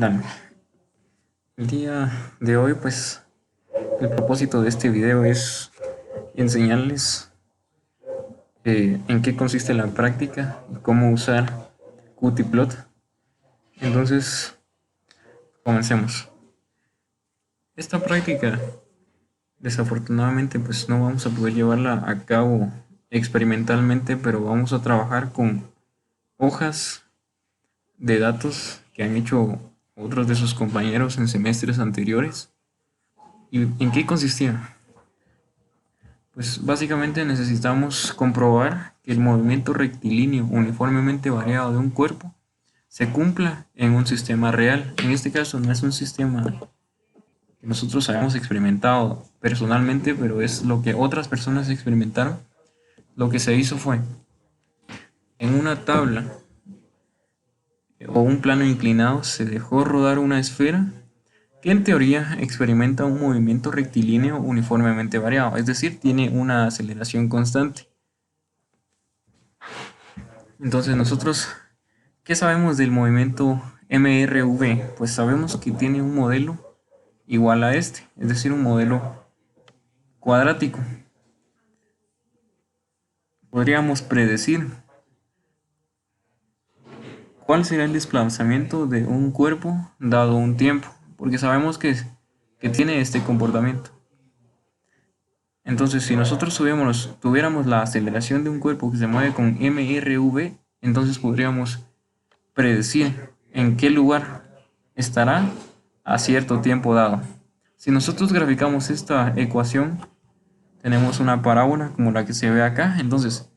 Dale. El día de hoy, pues, el propósito de este video es enseñarles en qué consiste la práctica y cómo usar Qtplot. Entonces, comencemos. Esta práctica, desafortunadamente, pues no vamos a poder llevarla a cabo experimentalmente, pero vamos a trabajar con hojas de datos que han hecho otros de sus compañeros en semestres anteriores. ¿Y en qué consistía? Pues básicamente necesitamos comprobar que el movimiento rectilíneo uniformemente variado de un cuerpo se cumpla en un sistema real. En este caso no es un sistema que nosotros hayamos experimentado personalmente, pero es lo que otras personas experimentaron. Lo que se hizo fue, en una tabla o un plano inclinado, se dejó rodar una esfera que en teoría experimenta un movimiento rectilíneo uniformemente variado, es decir, tiene una aceleración constante. Entonces nosotros, ¿qué sabemos del movimiento MRV? Pues sabemos que tiene un modelo igual a este, es decir, un modelo cuadrático. Podríamos predecir cuál será el desplazamiento de un cuerpo dado un tiempo, porque sabemos que tiene este comportamiento. Entonces, si nosotros tuviéramos la aceleración de un cuerpo que se mueve con MRV, entonces podríamos predecir en qué lugar estará a cierto tiempo dado. Si nosotros graficamos esta ecuación, tenemos una parábola como la que se ve acá. Entonces,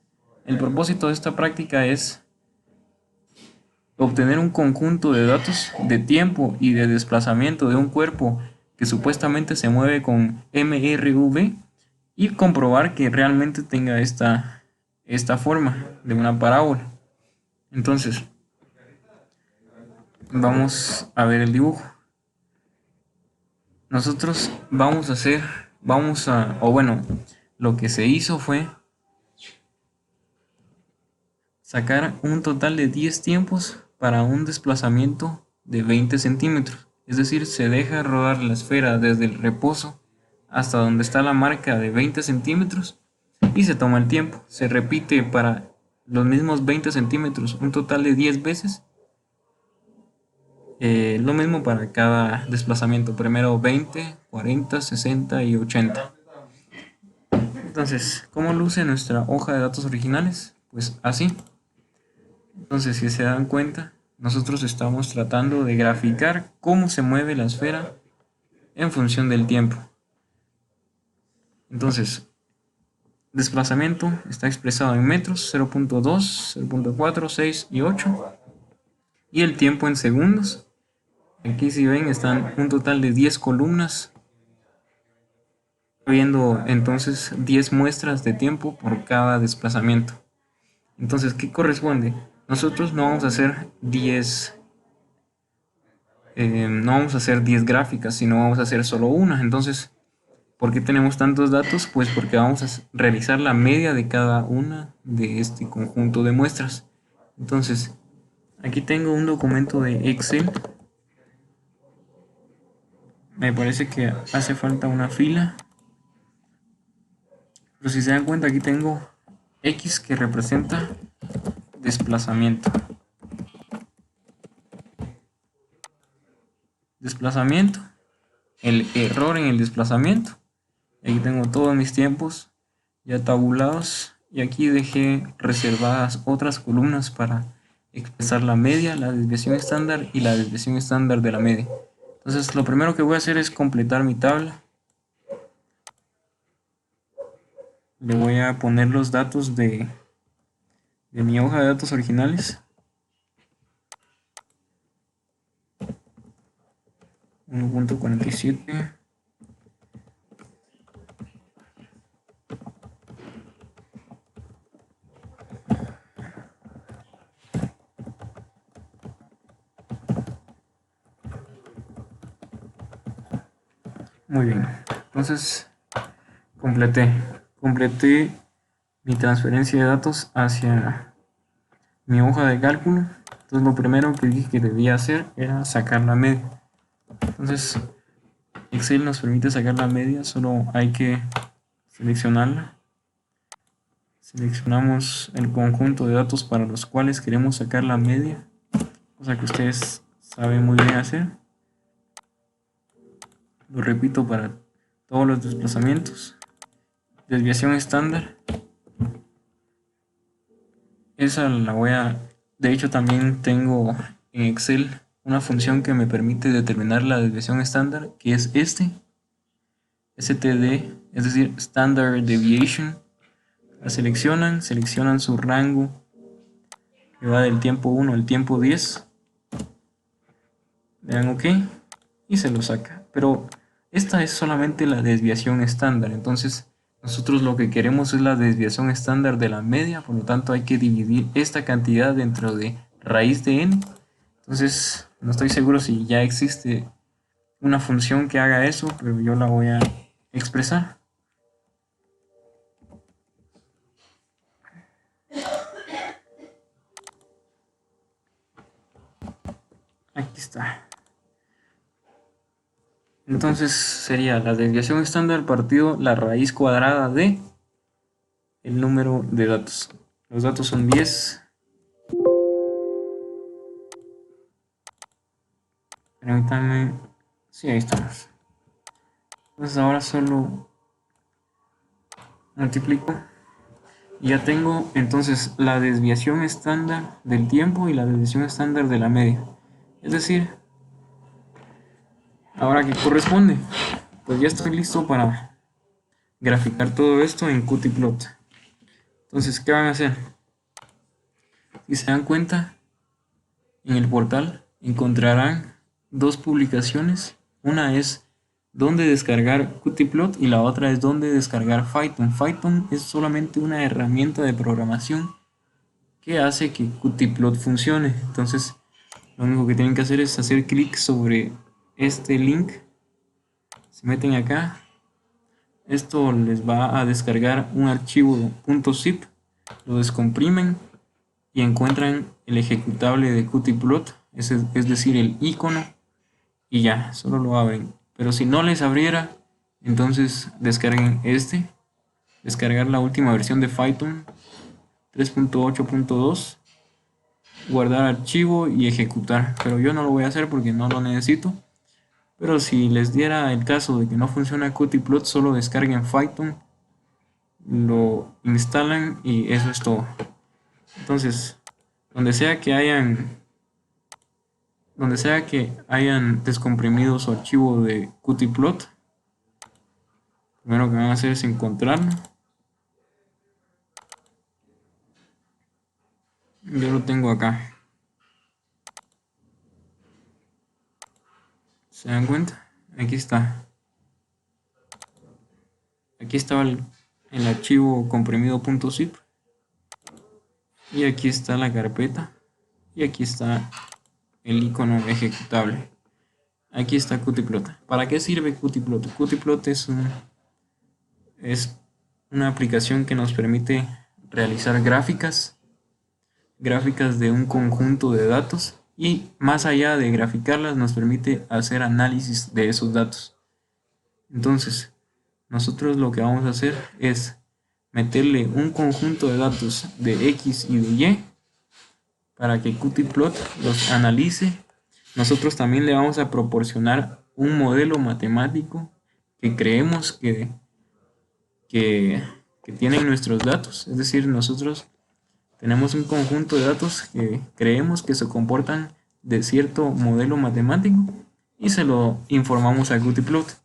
el propósito de esta práctica es obtener un conjunto de datos de tiempo y de desplazamiento de un cuerpo que supuestamente se mueve con MRV y comprobar que realmente tenga esta forma de una parábola. Entonces, vamos a ver el dibujo. Nosotros lo que se hizo fue sacar un total de 10 tiempos para un desplazamiento de 20 centímetros. Es decir, se deja rodar la esfera desde el reposo hasta donde está la marca de 20 centímetros y se toma el tiempo. Se repite para los mismos 20 centímetros un total de 10 veces. Lo mismo para cada desplazamiento. Primero 20, 40, 60 y 80. Entonces, ¿cómo luce nuestra hoja de datos originales? Pues así. Entonces, si se dan cuenta, nosotros estamos tratando de graficar cómo se mueve la esfera en función del tiempo. Entonces, desplazamiento está expresado en metros, 0.2, 0.4, 6 y 8. Y el tiempo en segundos. Aquí si ven están un total de 10 columnas, viendo entonces 10 muestras de tiempo por cada desplazamiento. Entonces, ¿qué corresponde? Nosotros no vamos a hacer 10 gráficas, sino vamos a hacer solo una. Entonces, ¿por qué tenemos tantos datos? Pues porque vamos a realizar la media de cada una de este conjunto de muestras. Entonces, aquí tengo un documento de Excel. Me parece que hace falta una fila. Pero si se dan cuenta, aquí tengo X que representa desplazamiento. Desplazamiento, el error en el desplazamiento. Aquí tengo todos mis tiempos ya tabulados y aquí dejé reservadas otras columnas para expresar la media, la desviación estándar y la desviación estándar de la media. Entonces lo primero que voy a hacer es completar mi tabla. Le voy a poner los datos de mi hoja de datos originales. 1.47. Muy bien, entonces completé mi transferencia de datos hacia mi hoja de cálculo. Entonces lo primero que dije que debía hacer era sacar la media. Entonces Excel nos permite sacar la media, solo hay que seleccionarla. Seleccionamos el conjunto de datos para los cuales queremos sacar la media, cosa que ustedes saben muy bien hacer. Lo repito para todos los desplazamientos. Desviación estándar. Esa la voy a... De hecho también tengo en Excel una función que me permite determinar la desviación estándar, que es STD, es decir, Standard Deviation. La seleccionan su rango, que va del tiempo 1 al tiempo 10. Le dan OK y se lo saca. Pero esta es solamente la desviación estándar. Entonces nosotros lo que queremos es la desviación estándar de la media. Por lo tanto hay que dividir esta cantidad dentro de raíz de n. Entonces no estoy seguro si ya existe una función que haga eso, pero yo la voy a expresar. Aquí está. Entonces sería la desviación estándar partido la raíz cuadrada de el número de datos. Los datos son 10. Permítanme. Sí, ahí estamos. Entonces ahora solo multiplico. Y ya tengo entonces la desviación estándar del tiempo y la desviación estándar de la media. Es decir, ahora que corresponde, pues ya estoy listo para graficar todo esto en Qtplot. Entonces, ¿qué van a hacer? Si se dan cuenta, en el portal encontrarán dos publicaciones. Una es dónde descargar Qtplot y la otra es dónde descargar Phython. Phython es solamente una herramienta de programación que hace que Qtplot funcione. Entonces, lo único que tienen que hacer es hacer clic sobre este link. Se meten acá. Esto les va a descargar un archivo .zip. Lo descomprimen y encuentran el ejecutable de Qtplot, es decir, el icono, y ya, solo lo abren. Pero si no les abriera, entonces descarguen descargar la última versión de Phython 3.8.2, guardar archivo y ejecutar. Pero yo no lo voy a hacer porque no lo necesito. Pero si les diera el caso de que no funciona Qtplot, solo descarguen Phython, lo instalan y eso es todo. Entonces, donde sea que hayan descomprimido su archivo de Qtplot, primero que van a hacer es encontrarlo. Yo lo tengo acá. ¿Se dan cuenta? Aquí está. Aquí estaba el archivo comprimido .zip. Y aquí está la carpeta. Y aquí está el icono ejecutable. Aquí está Qtplot. ¿Para qué sirve Qtplot? Qtplot es una aplicación que nos permite realizar gráficas de un conjunto de datos, y más allá de graficarlas nos permite hacer análisis de esos datos. Entonces nosotros lo que vamos a hacer es meterle un conjunto de datos de X y de Y para que Qtplot los analice. Nosotros también le vamos a proporcionar un modelo matemático que creemos que tienen nuestros datos. Es decir, nosotros tenemos un conjunto de datos que creemos que se comportan de cierto modelo matemático y se lo informamos a Qtplot.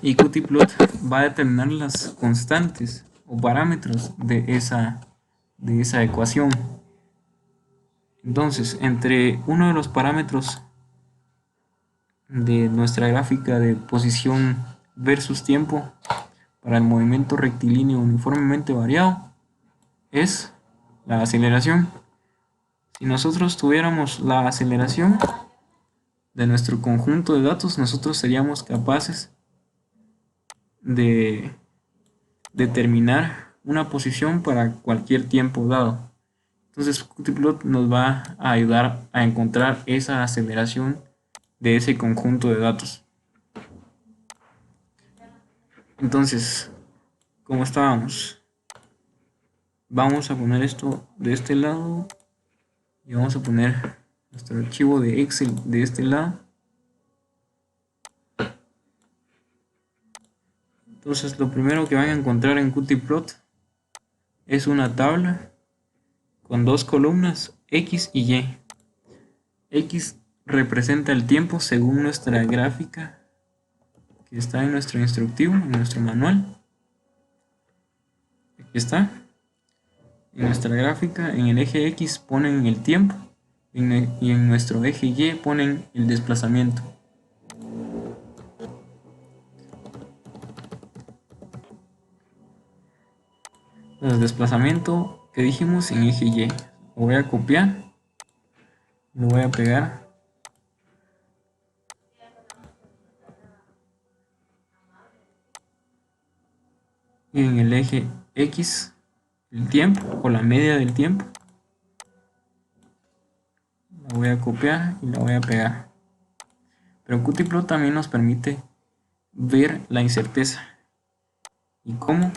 Y Qtplot va a determinar las constantes o parámetros de esa ecuación. Entonces, entre uno de los parámetros de nuestra gráfica de posición versus tiempo para el movimiento rectilíneo uniformemente variado es la aceleración. Si nosotros tuviéramos la aceleración de nuestro conjunto de datos, nosotros seríamos capaces de determinar una posición para cualquier tiempo dado. Entonces Qtplot nos va a ayudar a encontrar esa aceleración de ese conjunto de datos. Entonces, como estábamos, vamos a poner esto de este lado y vamos a poner nuestro archivo de Excel de este lado. Entonces, lo primero que van a encontrar en Qtplot es una tabla con dos columnas, X y Y. X representa el tiempo según nuestra gráfica que está en nuestro instructivo, en nuestro manual. Aquí está. En nuestra gráfica, en el eje X ponen el tiempo y en nuestro eje Y ponen el desplazamiento. El desplazamiento que dijimos en eje Y. Lo voy a copiar, lo voy a pegar. Y en el eje X, el tiempo o la media del tiempo, la voy a copiar y la voy a pegar. Pero Qtplot también nos permite ver la incerteza. ¿Y cómo?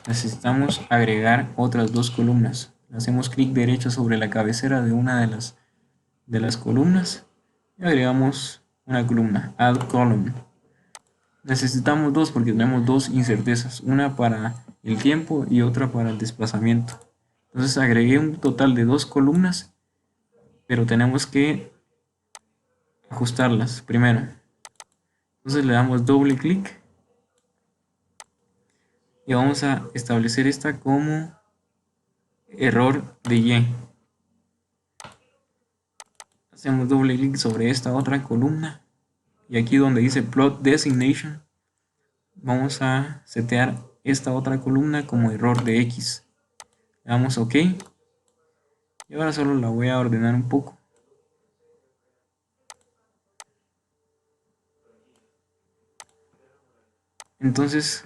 Necesitamos agregar otras dos columnas. Hacemos clic derecho sobre la cabecera de una de las columnas y agregamos una columna, Add Column. Necesitamos dos porque tenemos dos incertezas, una para el tiempo y otra para el desplazamiento. Entonces agregué un total de dos columnas, pero tenemos que ajustarlas primero. Entonces le damos doble clic y vamos a establecer esta como error de Y. Hacemos doble clic sobre esta otra columna y aquí donde dice Plot Designation vamos a setear esta otra columna como error de X. Le damos OK y ahora solo la voy a ordenar un poco. Entonces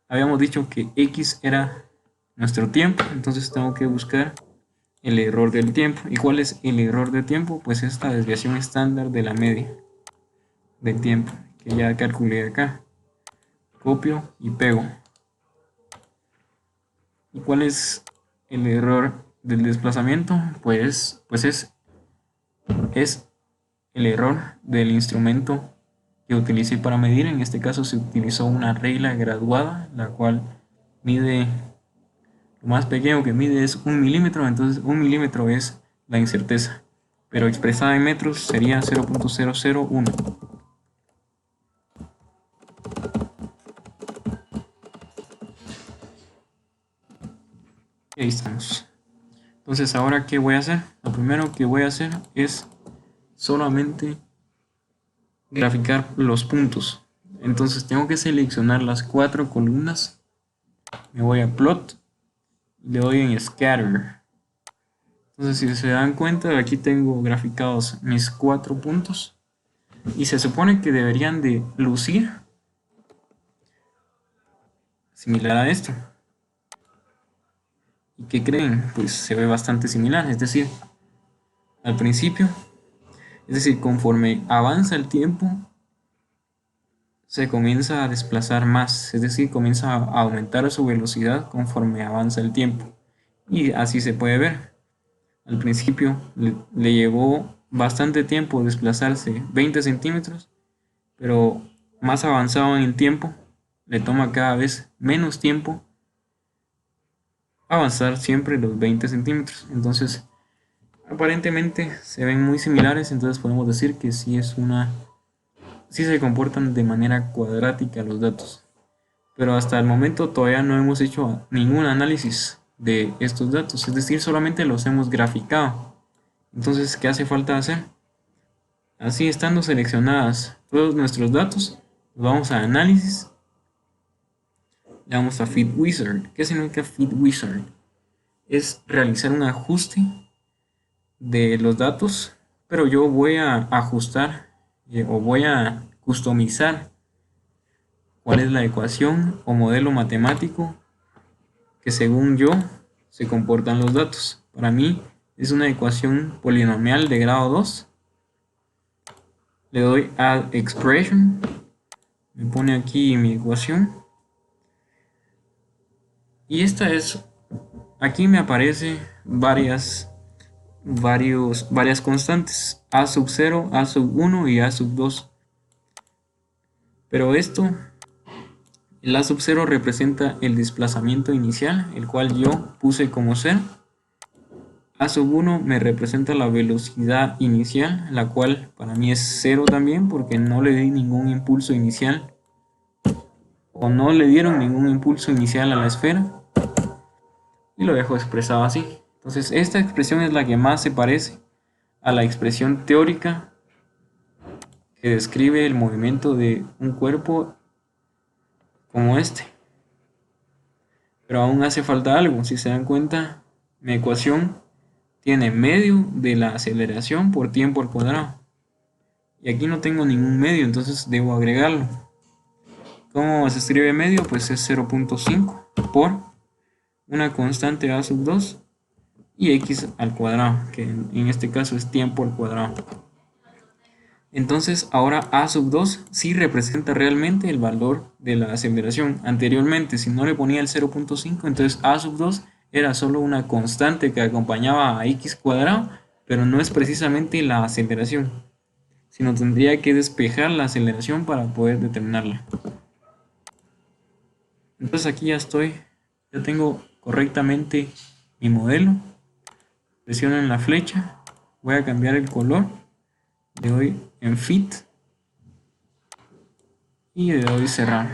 habíamos dicho que X era nuestro tiempo, entonces tengo que buscar el error del tiempo. ¿Y cuál es el error de tiempo? Pues esta desviación estándar de la media del tiempo que ya calculé acá. Copio y pego. ¿Y cuál es el error del desplazamiento? Pues es el error del instrumento que utilicé para medir. En este caso se utilizó una regla graduada, la cual mide, lo más pequeño que mide es 1 milímetro, entonces 1 milímetro es la incerteza, pero expresada en metros sería 0.001. Y ahí estamos. Entonces ahora ¿qué voy a hacer? Lo primero que voy a hacer es solamente graficar los puntos. Entonces tengo que seleccionar las 4 columnas. Me voy a Plot y le doy en Scatter. Entonces si se dan cuenta, aquí tengo graficados mis 4 puntos y se supone que deberían de lucir similar a esto. ¿Y qué creen? Pues se ve bastante similar, es decir, al principio, es decir, conforme avanza el tiempo, se comienza a desplazar más, es decir, comienza a aumentar su velocidad conforme avanza el tiempo. Y así se puede ver. Al principio le llevó bastante tiempo desplazarse 20 centímetros, pero más avanzado en el tiempo, le toma cada vez menos tiempo avanzar siempre los 20 centímetros. Entonces, aparentemente se ven muy similares, entonces podemos decir que sí se comportan de manera cuadrática los datos. Pero hasta el momento todavía no hemos hecho ningún análisis de estos datos, es decir, solamente los hemos graficado. Entonces, ¿qué hace falta hacer? Así, estando seleccionadas todos nuestros datos, vamos a análisis, le damos a Fit Wizard. ¿Qué significa Fit Wizard? Es realizar un ajuste de los datos, pero yo voy a ajustar o voy a customizar cuál es la ecuación o modelo matemático que según yo se comportan los datos. para mí es una ecuación polinomial de grado 2. Le doy Add Expression, me pone aquí mi ecuación. Y esta es, aquí me aparece varias constantes, a sub 0, a sub 1 y a sub 2. Pero esto, el a sub 0 representa el desplazamiento inicial, el cual yo puse como 0. A sub 1 me representa la velocidad inicial, la cual para mí es 0 también, porque no le di ningún impulso inicial, o no le dieron ningún impulso inicial a la esfera, y lo dejo expresado así. Entonces esta expresión es la que más se parece a la expresión teórica que describe el movimiento de un cuerpo como este. Pero aún hace falta algo. Si se dan cuenta, mi ecuación tiene medio de la aceleración por tiempo al cuadrado. Y aquí no tengo ningún medio, entonces debo agregarlo. ¿Cómo se escribe medio? Pues es 0.5 por una constante a sub 2 y x al cuadrado, que en este caso es tiempo al cuadrado. Entonces ahora a sub 2 sí representa realmente el valor de la aceleración. Anteriormente, si no le ponía el 0.5, entonces a sub 2 era solo una constante que acompañaba a x cuadrado, pero no es precisamente la aceleración, sino tendría que despejar la aceleración para poder determinarla. Entonces aquí ya tengo correctamente mi modelo. Presiono en la flecha, voy a cambiar el color, le doy en Fit y le doy cerrar.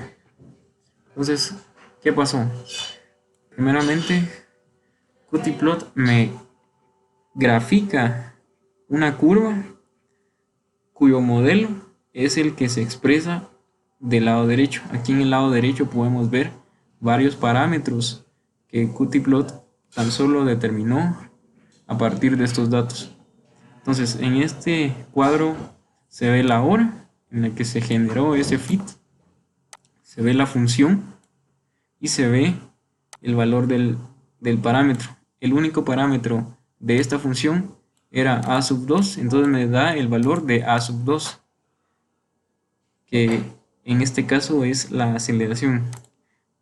Entonces, ¿qué pasó? Primeramente, Qtplot me grafica una curva cuyo modelo es el que se expresa del lado derecho. Aquí en el lado derecho podemos ver varios parámetros que Qtplot tan solo determinó a partir de estos datos. Entonces, en este cuadro se ve la hora en la que se generó ese fit, se ve la función y se ve el valor del parámetro. El único parámetro de esta función era a sub 2, entonces me da el valor de a sub 2, que en este caso es la aceleración.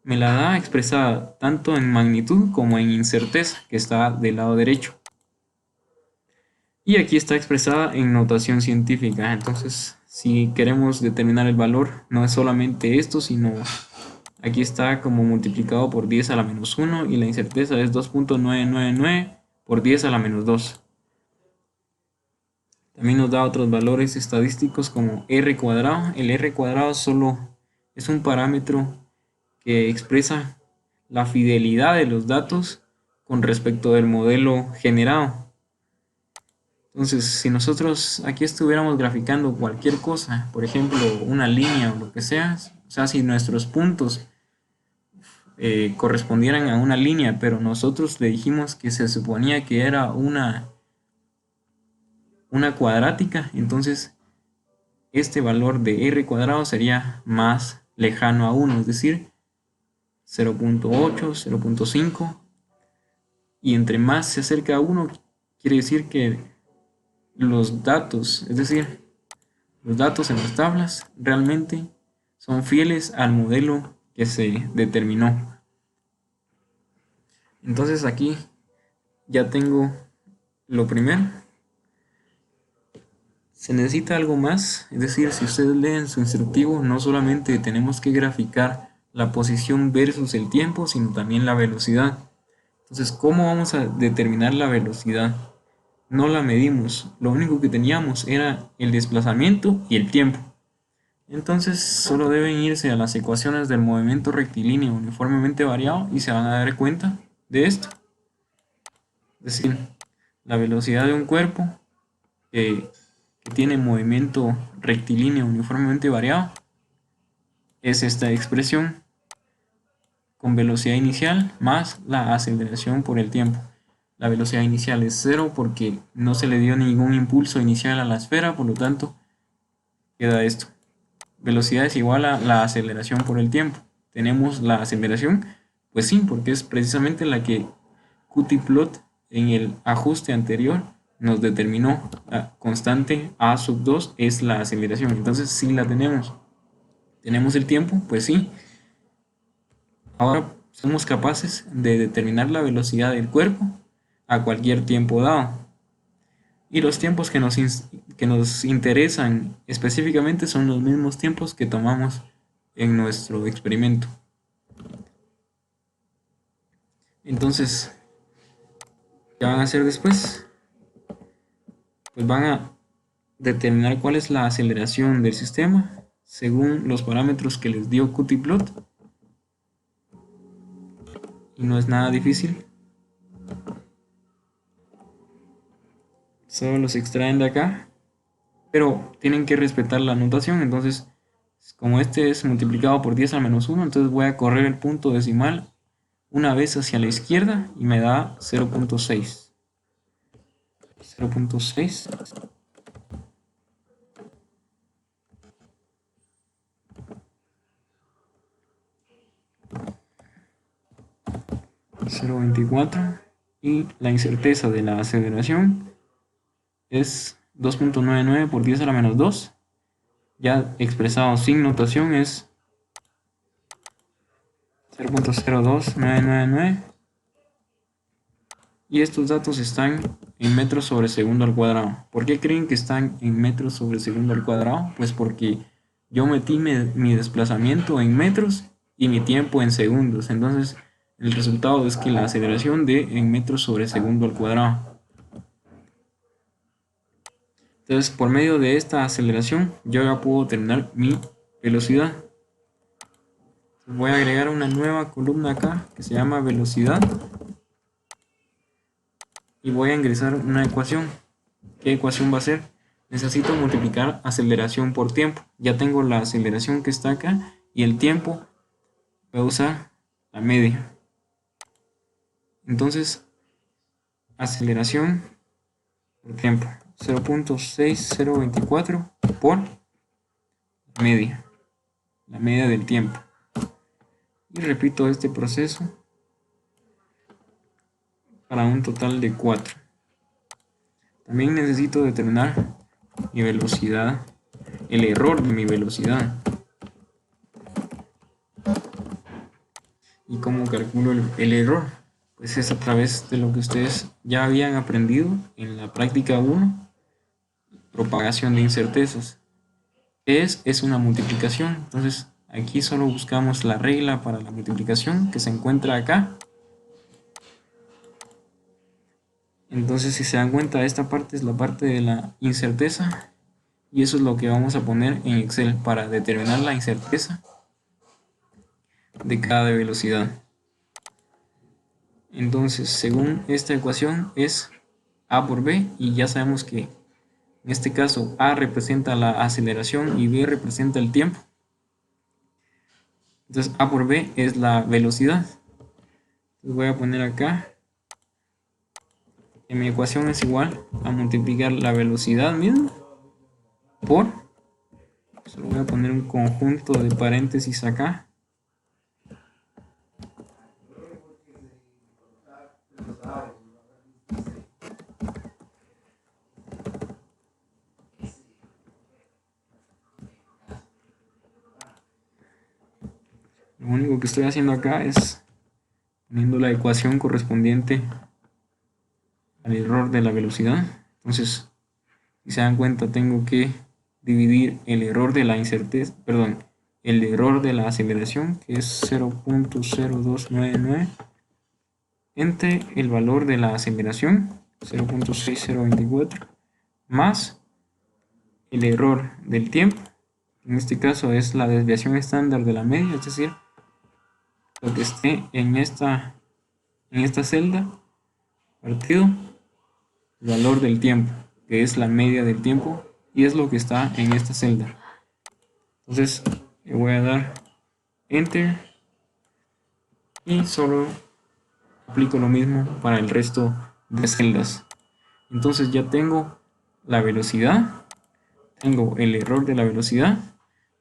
Me la da expresada tanto en magnitud como en incerteza, que está del lado derecho. Y aquí está expresada en notación científica. Entonces, si queremos determinar el valor, no es solamente esto, sino aquí está como multiplicado por 10 a la menos 1 y la incerteza es 2.999 por 10 a la menos 2. También nos da otros valores estadísticos como r cuadrado. El r cuadrado solo es un parámetro que expresa la fidelidad de los datos con respecto del modelo generado. Entonces, si nosotros aquí estuviéramos graficando cualquier cosa, por ejemplo, una línea o lo que sea, o sea, si nuestros puntos correspondieran a una línea, pero nosotros le dijimos que se suponía que era una cuadrática, entonces este valor de r cuadrado sería más lejano a 1, es decir, 0.8, 0.5, y entre más se acerca a 1, quiere decir que los datos, es decir, los datos en las tablas realmente son fieles al modelo que se determinó. Entonces aquí ya tengo lo primero. Se necesita algo más, es decir, si ustedes leen su instructivo, no solamente tenemos que graficar la posición versus el tiempo, sino también la velocidad. Entonces, ¿cómo vamos a determinar la velocidad? No la medimos, lo único que teníamos era el desplazamiento y el tiempo. Entonces solo deben irse a las ecuaciones del movimiento rectilíneo uniformemente variado y se van a dar cuenta de esto. Es decir, la velocidad de un cuerpo que tiene movimiento rectilíneo uniformemente variado es esta expresión con velocidad inicial más la aceleración por el tiempo. La velocidad inicial es 0 porque no se le dio ningún impulso inicial a la esfera, por lo tanto queda esto. Velocidad es igual a la aceleración por el tiempo. ¿Tenemos la aceleración? Pues sí, porque es precisamente la que Qtplot en el ajuste anterior nos determinó la constante a sub 2 es la aceleración. Entonces sí la tenemos. ¿Tenemos el tiempo? Pues sí. Ahora somos capaces de determinar la velocidad del cuerpo a cualquier tiempo dado. Y los tiempos que nos interesan específicamente son los mismos tiempos que tomamos en nuestro experimento. Entonces, ¿qué van a hacer después? Pues van a determinar cuál es la aceleración del sistema según los parámetros que les dio Qtplot. Y no es nada difícil. Solo los extraen de acá, pero tienen que respetar la notación. Entonces, como este es multiplicado por 10 a menos 1, entonces voy a correr el punto decimal una vez hacia la izquierda y me da 0.6. 0.6. 0.24 y la incerteza de la aceleración es 2.99 por 10 a la menos 2. Ya expresado sin notación es 0.02999. Y estos datos están en metros sobre segundo al cuadrado. ¿Por qué creen que están en metros sobre segundo al cuadrado? Pues porque yo metí mi desplazamiento en metros y mi tiempo en segundos. Entonces el resultado es que la aceleración de en metros sobre segundo al cuadrado. Entonces por medio de esta aceleración yo ya puedo determinar mi velocidad. Voy a agregar una nueva columna acá que se llama velocidad. Y voy a ingresar una ecuación. ¿Qué ecuación va a ser? Necesito multiplicar aceleración por tiempo. Ya tengo la aceleración que está acá y el tiempo. Voy a usar la media. Entonces, aceleración por tiempo. 0.6024 por media. La media del tiempo. Y repito este proceso para un total de 4. También necesito determinar mi velocidad, el error de mi velocidad. ¿Y cómo calculo el error? Pues es a través de lo que ustedes ya habían aprendido en la práctica 1, propagación de incertezas. Es una multiplicación. Entonces aquí solo buscamos la regla para la multiplicación que se encuentra acá. Entonces, si se dan cuenta, esta parte es la parte de la incerteza y eso es lo que vamos a poner en Excel para determinar la incerteza de cada velocidad. Entonces, según esta ecuación es A por B y ya sabemos que en este caso A representa la aceleración y B representa el tiempo. Entonces, A por B es la velocidad. Entonces, voy a poner acá que mi ecuación es igual a multiplicar la velocidad misma por, solo voy a poner un conjunto de paréntesis acá, lo único que estoy haciendo acá es poniendo la ecuación correspondiente al error de la velocidad. Entonces, si se dan cuenta, tengo que dividir el error de la incerteza, perdón, el error de la aceleración, que es 0.0299, entre el valor de la aceleración, 0.6024, más el error del tiempo. En este caso es la desviación estándar de la media, es decir, lo que esté en esta celda, partido el valor del tiempo, que es la media del tiempo, y es lo que está en esta celda. Entonces le voy a dar Enter y solo aplico lo mismo para el resto de celdas. Entonces ya tengo la velocidad, tengo el error de la velocidad,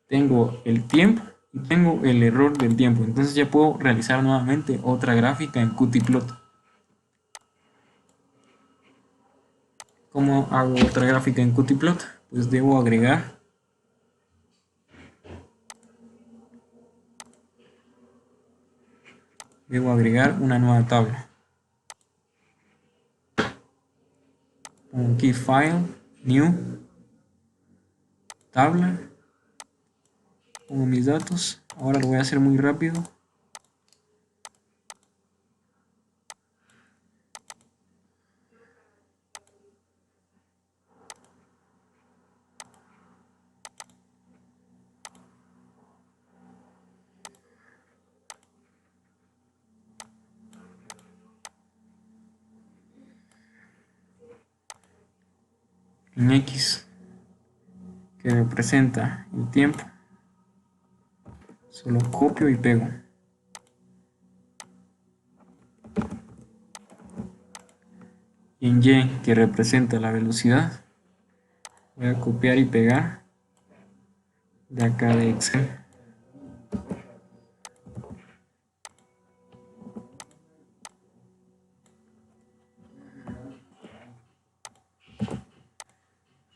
tengo el tiempo y tengo el error del tiempo. Entonces ya puedo realizar nuevamente otra gráfica en Qtplot. ¿Cómo hago otra gráfica en Qtplot? Pues debo agregar una nueva tabla. Pongo aquí File, New, tabla. Pongo mis datos. Ahora lo voy a hacer muy rápido. En X, que representa el tiempo, solo copio y pego. Y en Y, que representa la velocidad, voy a copiar y pegar de acá de Excel.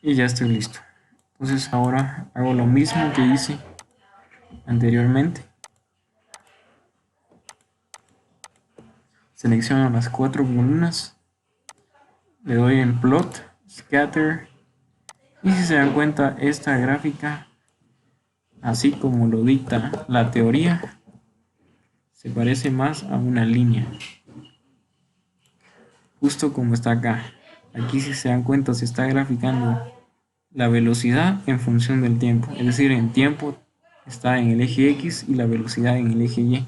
Y ya estoy listo. Entonces ahora hago lo mismo que hice anteriormente. Selecciono las 4 columnas, le doy en Plot, Scatter, y si se dan cuenta, esta gráfica, así como lo dicta la teoría, se parece más a una línea, justo como está acá. Aquí, si se dan cuenta, se está graficando la velocidad en función del tiempo, es decir, en tiempo está en el eje X y la velocidad en el eje Y,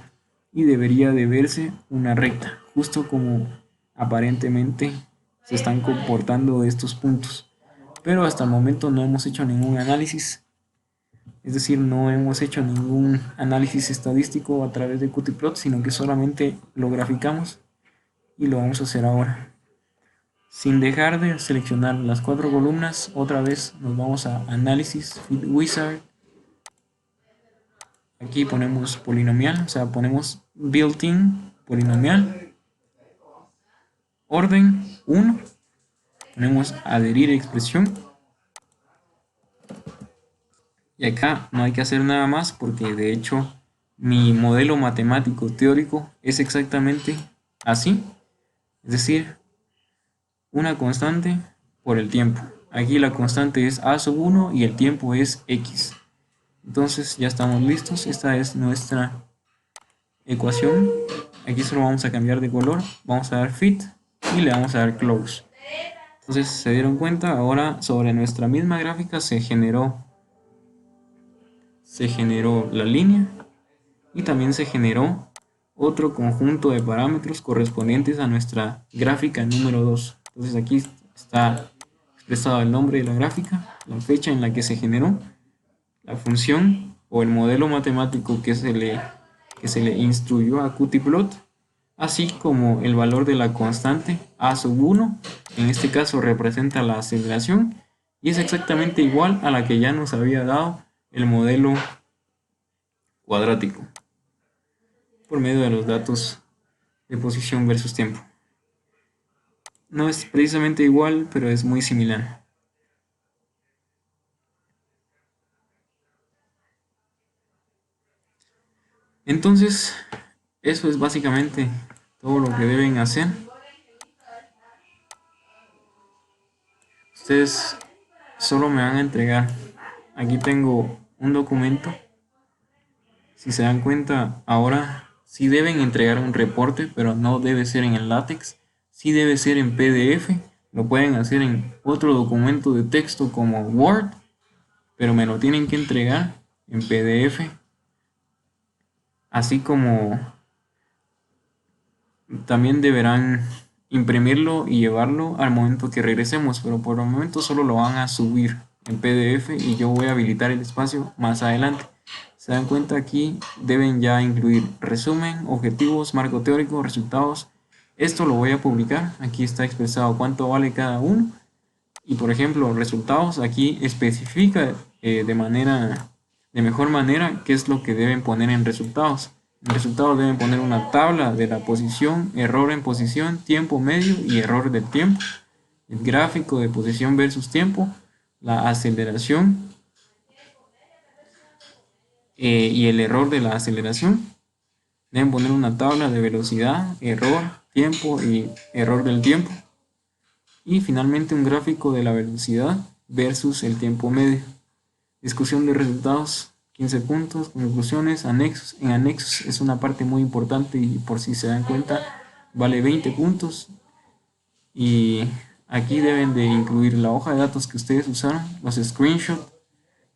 y debería de verse una recta, justo como aparentemente se están comportando estos puntos. Pero hasta el momento no hemos hecho ningún análisis, es decir, no hemos hecho ningún análisis estadístico a través de Qtplot, sino que solamente lo graficamos y lo vamos a hacer ahora. Sin dejar de seleccionar las 4 columnas, otra vez nos vamos a Análisis, Fit Wizard. Aquí ponemos polinomial, o sea, ponemos built-in polinomial. Orden 1. Ponemos adherir expresión. Y acá no hay que hacer nada más porque de hecho mi modelo matemático teórico es exactamente así. Es decir, una constante por el tiempo. Aquí la constante es a sub 1 y el tiempo es x. Entonces ya estamos listos. Esta es nuestra ecuación. Aquí solo vamos a cambiar de color. Vamos a dar fit y le vamos a dar close. Entonces, se dieron cuenta, ahora sobre nuestra misma gráfica se generó la línea y también se generó otro conjunto de parámetros correspondientes a nuestra gráfica número 2. Entonces aquí está expresado el nombre de la gráfica, la fecha en la que se generó, la función o el modelo matemático que se le instruyó a Qtplot, así como el valor de la constante a sub 1, en este caso representa la aceleración, y es exactamente igual a la que ya nos había dado el modelo cuadrático por medio de los datos de posición versus tiempo. No es precisamente igual, pero es muy similar. Entonces, eso es básicamente todo lo que deben hacer. Ustedes solo me van a entregar. Aquí tengo un documento. Si se dan cuenta, ahora sí deben entregar un reporte, pero no debe ser en el látex. Sí debe ser en PDF. Lo pueden hacer en otro documento de texto como Word, pero me lo tienen que entregar en PDF. Así como también deberán imprimirlo y llevarlo al momento que regresemos, pero por el momento solo lo van a subir en PDF y yo voy a habilitar el espacio más adelante. Se dan cuenta, aquí deben ya incluir resumen, objetivos, marco teórico, resultados. Esto lo voy a publicar, aquí está expresado cuánto vale cada uno, y por ejemplo resultados, aquí especifica de mejor manera qué es lo que deben poner en resultados. En resultados deben poner una tabla de la posición, error en posición, tiempo medio y error del tiempo. el gráfico de posición versus tiempo, la aceleración y el error de la aceleración. Deben poner una tabla de velocidad, error, tiempo y error del tiempo. Y finalmente un gráfico de la velocidad versus el tiempo medio. Discusión de resultados, 15 puntos, conclusiones, anexos. En anexos es una parte muy importante y por si se dan cuenta vale 20 puntos. Y aquí deben de incluir la hoja de datos que ustedes usaron, los screenshots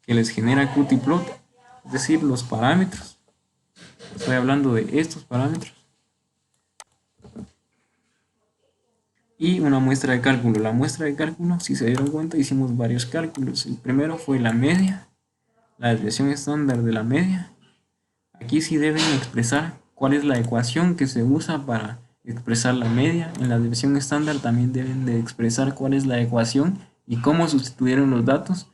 que les genera Qtplot, es decir, los parámetros. Estoy hablando de estos parámetros. Y una muestra de cálculo. La muestra de cálculo, si se dieron cuenta, hicimos varios cálculos. El primero fue la media, la desviación estándar de la media. Aquí sí deben expresar cuál es la ecuación que se usa para expresar la media. En la desviación estándar también deben de expresar cuál es la ecuación y cómo sustituyeron los datos.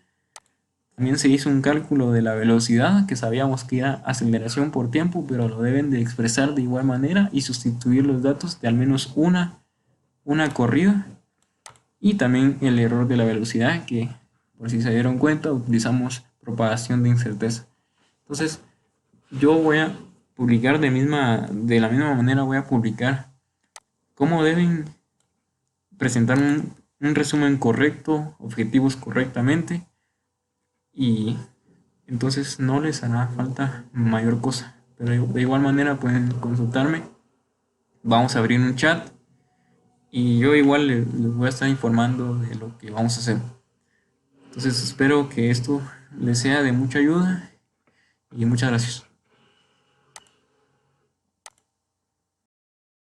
También se hizo un cálculo de la velocidad, que sabíamos que era aceleración por tiempo, pero lo deben de expresar de igual manera y sustituir los datos de al menos una corrida. Y también el error de la velocidad, que por si se dieron cuenta utilizamos propagación de incerteza. Entonces yo voy a publicar de la misma manera, voy a publicar cómo deben presentar un resumen correcto, objetivos correctamente, y entonces no les hará falta mayor cosa. Pero de igual manera pueden consultarme. Vamos a abrir un chat y yo igual les voy a estar informando de lo que vamos a hacer. Entonces espero que esto les sea de mucha ayuda y muchas gracias.